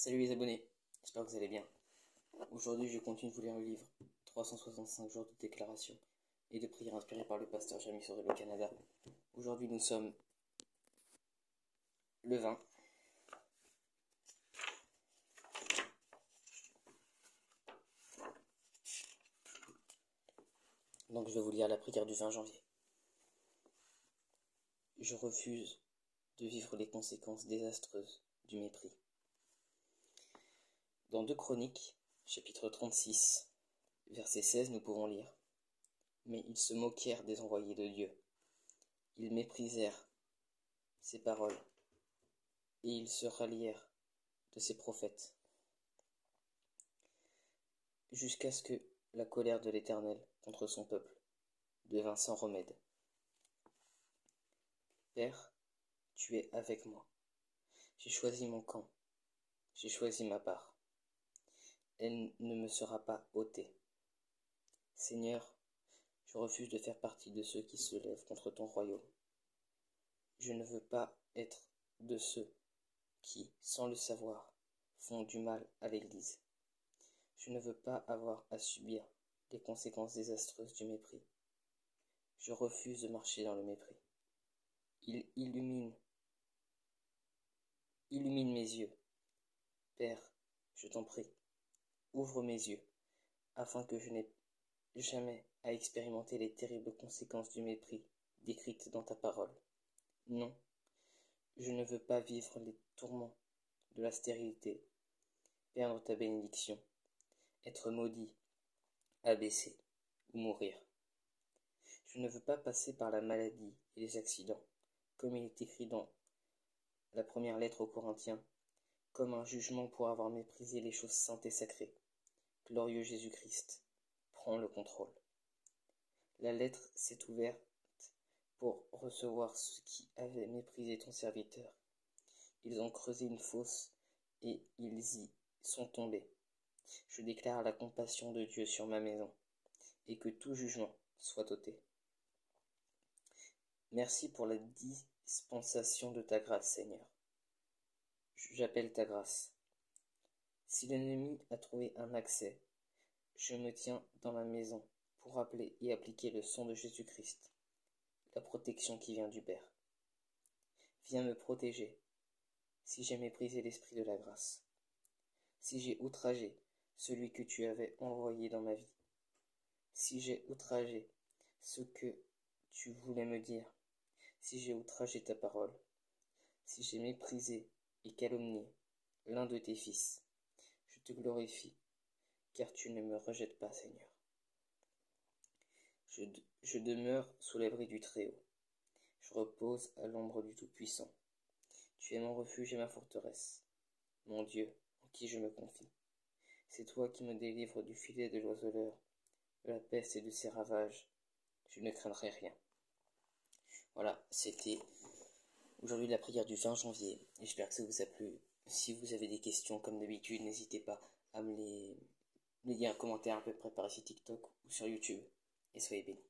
Salut les abonnés, j'espère que vous allez bien. Aujourd'hui, je continue de vous lire le livre 365 jours de déclaration et de prière inspiré par le pasteur Jérémy sur le Canada. Aujourd'hui, nous sommes le 20. Donc, je vais vous lire la prière du 20 janvier. Je refuse de vivre les conséquences désastreuses du mépris. Dans 2 Chroniques, chapitre 36, verset 16, nous pouvons lire: Mais ils se moquèrent des envoyés de Dieu. Ils méprisèrent ses paroles et ils se rallièrent de ses prophètes, jusqu'à ce que la colère de l'Éternel contre son peuple devint sans remède. Père, tu es avec moi. J'ai choisi mon camp, j'ai choisi ma part. Elle ne me sera pas ôtée. Seigneur, je refuse de faire partie de ceux qui se lèvent contre ton royaume. Je ne veux pas être de ceux qui, sans le savoir, font du mal à l'Église. Je ne veux pas avoir à subir les conséquences désastreuses du mépris. Je refuse de marcher dans le mépris. Il illumine mes yeux. Père, je t'en prie, ouvre mes yeux, afin que je n'ai jamais à expérimenter les terribles conséquences du mépris décrites dans ta parole. Non, je ne veux pas vivre les tourments de la stérilité, perdre ta bénédiction, être maudit, abaissé ou mourir. Je ne veux pas passer par la maladie et les accidents, comme il est écrit dans la première lettre aux Corinthiens, comme un jugement pour avoir méprisé les choses saintes et sacrées. Glorieux Jésus-Christ, prends le contrôle. La lettre s'est ouverte pour recevoir ceux qui avaient méprisé ton serviteur. Ils ont creusé une fosse et ils y sont tombés. Je déclare la compassion de Dieu sur ma maison et que tout jugement soit ôté. Merci pour la dispensation de ta grâce, Seigneur. J'appelle ta grâce. Si l'ennemi a trouvé un accès, je me tiens dans ma maison pour rappeler et appliquer le sang de Jésus-Christ, la protection qui vient du Père. Viens me protéger si j'ai méprisé l'esprit de la grâce, si j'ai outragé celui que tu avais envoyé dans ma vie, si j'ai outragé ce que tu voulais me dire, si j'ai outragé ta parole, si j'ai méprisé et calomnié l'un de tes fils, je te glorifie, car tu ne me rejettes pas, Seigneur. Je demeure sous l'abri du Très-Haut. Je repose à l'ombre du Tout-Puissant. Tu es mon refuge et ma forteresse, mon Dieu, en qui je me confie. C'est toi qui me délivres du filet de l'oiseleur, de la peste et de ses ravages. Je ne craindrai rien. Voilà, c'était aujourd'hui la prière du 20 janvier. J'espère que ça vous a plu. Si vous avez des questions, comme d'habitude, n'hésitez pas à me dire en commentaire à peu près par ici TikTok ou sur YouTube. Et soyez bénis.